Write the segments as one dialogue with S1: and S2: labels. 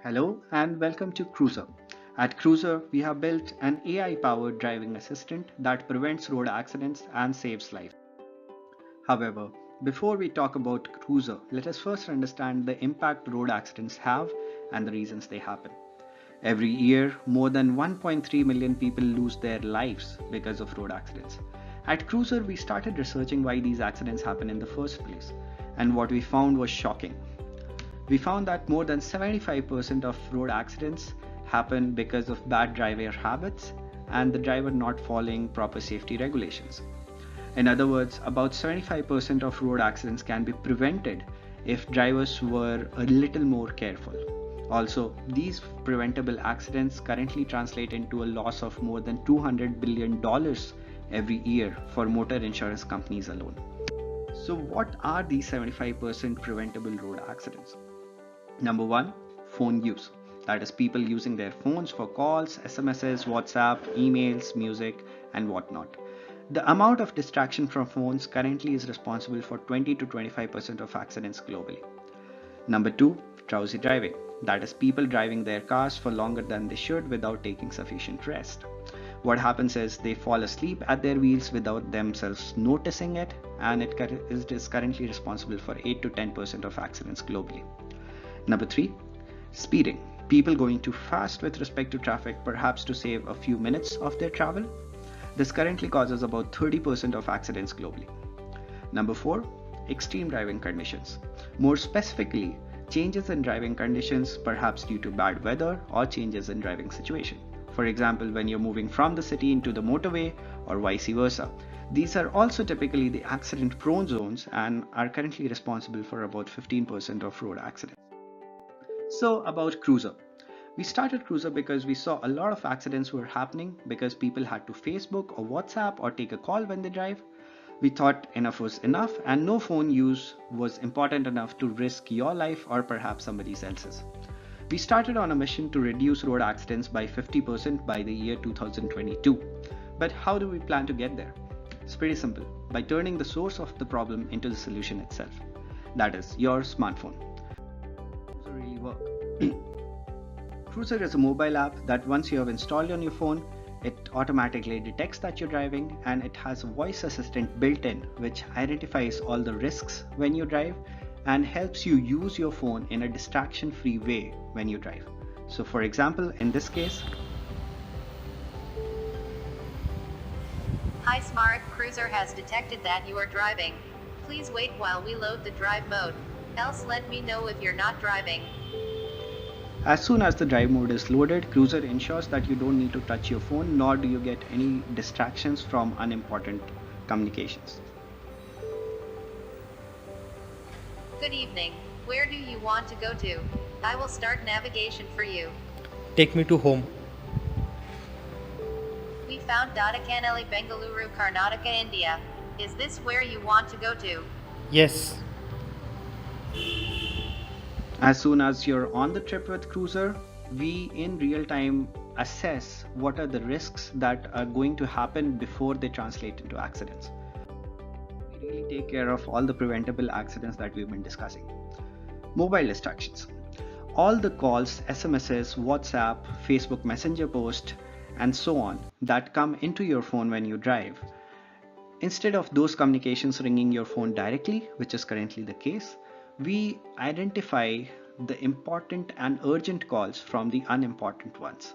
S1: Hello and welcome to Kruzr. At Kruzr, we have built an AI-powered driving assistant that prevents road accidents and saves lives. However, before we talk about Kruzr, let us first understand the impact road accidents have and the reasons they happen. Every year, more than 1.3 million people lose their lives because of road accidents. At Kruzr, we started researching why these accidents happen in the first place, and what we found was shocking. We found that more than 75% of road accidents happen because of bad driver habits and the driver not following proper safety regulations. In other words, about 75% of road accidents can be prevented if drivers were a little more careful. Also, these preventable accidents currently translate into a loss of more than $200 billion every year for motor insurance companies alone. So, what are these 75% preventable road accidents? Number one, phone use. That is, people using their phones for calls, SMSs, WhatsApp, emails, music, and whatnot. The amount of distraction from phones currently is responsible for 20 to 25% of accidents globally. Number two, drowsy driving. That is, people driving their cars for longer than they should without taking sufficient rest. What happens is they fall asleep at their wheels without themselves noticing it, and it is currently responsible for 8 to 10% of accidents globally. Number three, speeding. People going too fast with respect to traffic, perhaps to save a few minutes of their travel. This currently causes about 30% of accidents globally. Number four, extreme driving conditions. More specifically, changes in driving conditions, perhaps due to bad weather or changes in driving situation. For example, when you're moving from the city into the motorway or vice versa. These are also typically the accident prone zones and are currently responsible for about 15% of road accidents. So, about Kruzr. We started Kruzr because we saw a lot of accidents were happening because people had to Facebook or WhatsApp or take a call when they drive. We thought enough was enough and no phone use was important enough to risk your life or perhaps somebody else's. We started on a mission to reduce road accidents by 50% by the year 2022. But how do we plan to get there? It's pretty simple, by turning the source of the problem into the solution itself. That is, your smartphone. Kruzr really work? Kruzr is a mobile app that once you have installed on your phone, it automatically detects that you're driving, and it has a voice assistant built in which identifies all the risks when you drive and helps you use your phone in a distraction free way when you drive. So for example, in this case,
S2: Hi Smart, Kruzr has detected that you are driving. Please wait while we load the drive mode. Else let me know if you're not driving.
S1: as soon as the drive mode is loaded, Kruzr ensures that you don't need to touch your phone nor do you get any distractions from unimportant communications.
S2: Good evening. Where do you want to go to? I will start navigation for you.
S3: Take me to home.
S2: We found Dadakanelli, Bengaluru, Karnataka, India. Is this where you want to go to?
S3: Yes.
S1: As soon as you're on the trip with Kruzr, we in real time assess what are the risks that are going to happen before they translate into accidents. We really take care of all the preventable accidents that we've been discussing. Mobile distractions. All the calls, SMSs, WhatsApp, Facebook Messenger post, and so on that come into your phone when you drive. Instead of those communications ringing your phone directly, which is currently the case, we identify the important and urgent calls from the unimportant ones.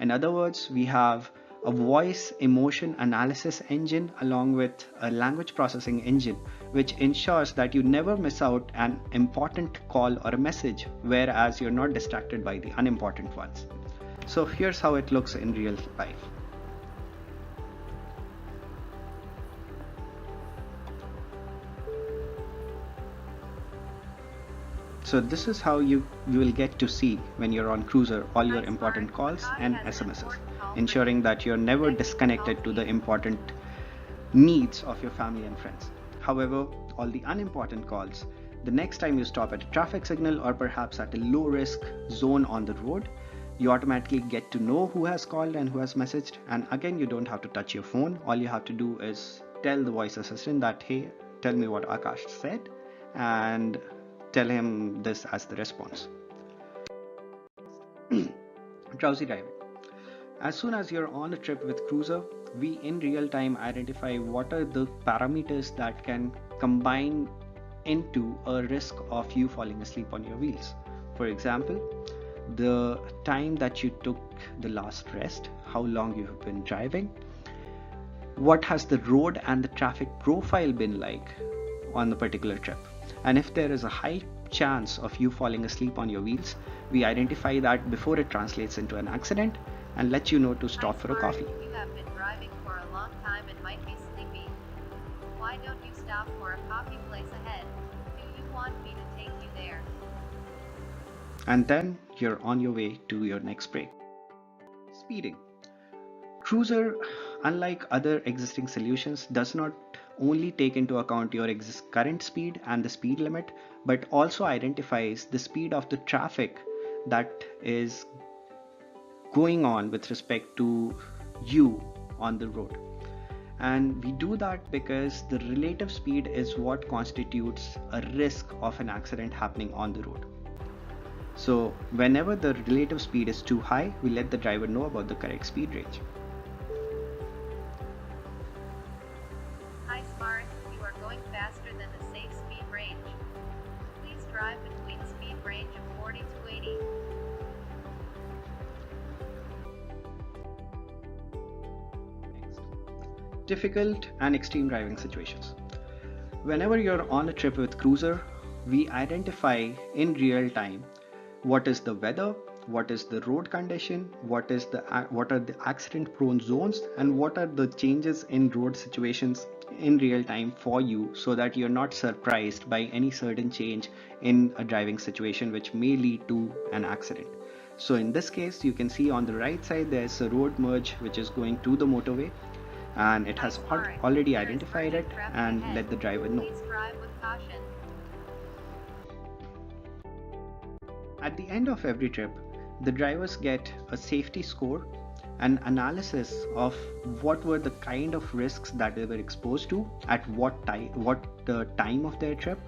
S1: In other words, we have a voice emotion analysis engine along with a language processing engine which ensures that you never miss out an important call or a message, whereas you're not distracted by the unimportant ones. So here's how it looks in real life. So this is how you will get to see when you're on Kruzr all your important calls and SMSs, ensuring that you're never disconnected to the important needs of your family and friends. However, all the unimportant calls, the next time you stop at a traffic signal or perhaps at a low risk zone on the road, you automatically get to know who has called and who has messaged, and again you don't have to touch your phone. All you have to do is tell the voice assistant that, hey, tell me what Akash said, and tell him this as the response. Drowsy driving. As soon as you're on a trip with Kruzr, we in real time identify what are the parameters that can combine into a risk of you falling asleep on your wheels. For example, the time that you took the last rest, how long you have been driving, what has the road and the traffic profile been like on the particular trip. And if there is a high chance of you falling asleep on your wheels, we identify that before it translates into an accident and let you know to stop
S2: Hi,
S1: for a
S2: Smart.
S1: coffee.
S2: You have been driving for a long time and might be sleepy. Why don't you stop for a coffee place ahead? Do you want me to take you there?
S1: And then you're on your way to your next break. Speeding. Kruzr, unlike other existing solutions, does not only take into account your current speed and the speed limit, but also identifies the speed of the traffic that is going on with respect to you on the road. And we do that because the relative speed is what constitutes a risk of an accident happening on the road. So whenever the relative speed is too high, we let the driver know about the correct speed range.
S2: Hi, Smart. You are going faster than the safe speed range. Please drive between speed range of 40 to 80.
S1: Next, difficult and extreme driving situations. Whenever you're on a trip with Kruzr, we identify in real time what is the weather, what is the road condition, what are the accident prone zones, and what are the changes in road situations in real time for you, so that you're not surprised by any certain change in a driving situation which may lead to an accident. So in this case, you can see on the right side there's a road merge which is going to the motorway, and it has already
S2: There is
S1: identified
S2: merging
S1: it
S2: traffic
S1: and
S2: ahead.
S1: let the driver know.
S2: Please drive with caution.
S1: At the end of every trip, the drivers get a safety score, an analysis of what were the kind of risks that they were exposed to at what the time of their trip,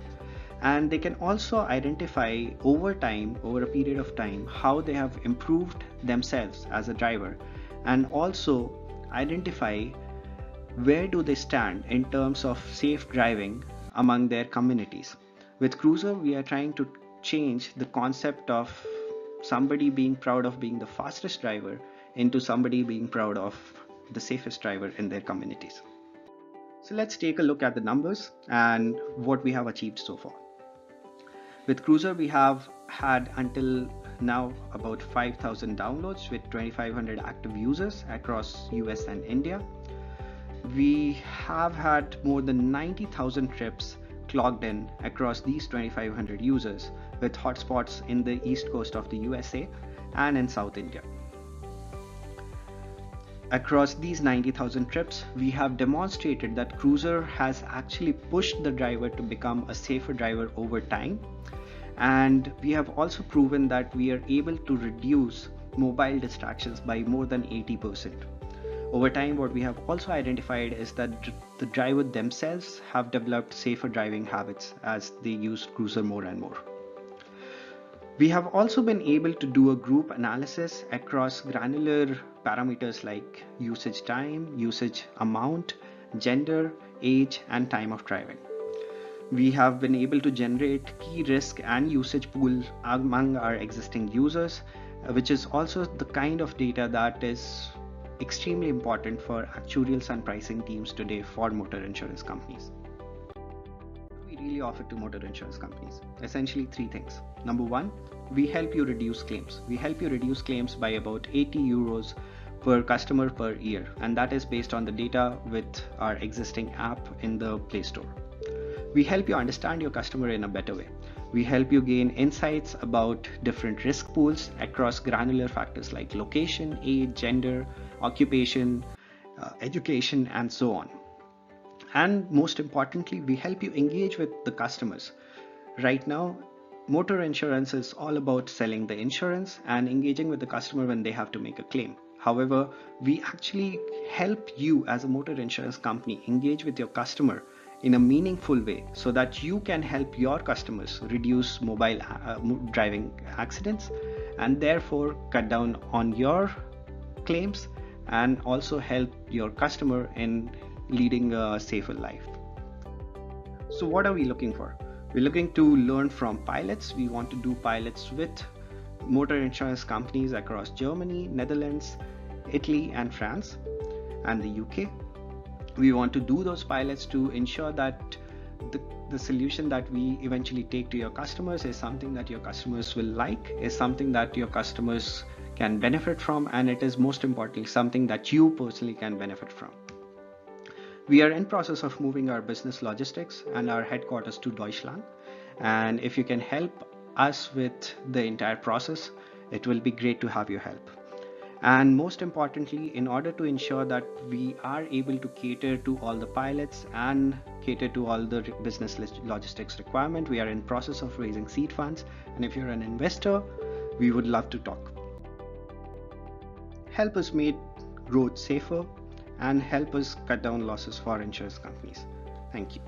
S1: and they can also identify over time, over a period of time, how they have improved themselves as a driver, and also identify where do they stand in terms of safe driving among their communities. With Kruzr, we are trying to change the concept of somebody being proud of being the fastest driver into somebody being proud of the safest driver in their communities. So let's take a look at the numbers and what we have achieved so far. With Kruzr, we have had until now about 5,000 downloads with 2,500 active users across US and India. We have had more than 90,000 trips clocked in across these 2,500 users, with hotspots in the east coast of the USA and in South India. Across these 90,000 trips, we have demonstrated that Kruzr has actually pushed the driver to become a safer driver over time, and we have also proven that we are able to reduce mobile distractions by more than 80%. Over time, what we have also identified is that the driver themselves have developed safer driving habits as they use Kruzr more and more. We have also been able to do a group analysis across granular parameters like usage time, usage amount, gender, age, and time of driving. We have been able to generate key risk and usage pool among our existing users, which is also the kind of data that is extremely important for actuarials and pricing teams today for motor insurance companies. What do we really offer to motor insurance companies? Essentially three things. Number one, we help you reduce claims. We help you reduce claims by about 80 euros per customer per year, and that is based on the data with our existing app in the Play Store. We help you understand your customer in a better way. We help you gain insights about different risk pools across granular factors like location, age, gender, occupation, education, and so on. And most importantly, we help you engage with the customers. Right now, motor insurance is all about selling the insurance and engaging with the customer when they have to make a claim. However, we actually help you as a motor insurance company engage with your customer in a meaningful way so that you can help your customers reduce mobile driving accidents and therefore cut down on your claims and also help your customer in leading a safer life. So what are we looking for? We're looking to learn from pilots. We want to do pilots with motor insurance companies across Germany, Netherlands, Italy, and France, and the UK. We want to do those pilots to ensure that the solution that we eventually take to your customers is something that your customers will like, is something that your customers can benefit from, and it is most importantly something that you personally can benefit from. We are in process of moving our business logistics and our headquarters to Deutschland, and if you can help us with the entire process, it will be great to have your help. And most importantly, in order to ensure that we are able to cater to all the pilots and cater to all the business logistics requirement, we are in process of raising seed funds, and if you're an investor, we would love to talk. Help us make roads safer and help us cut down losses for insurance companies. Thank you.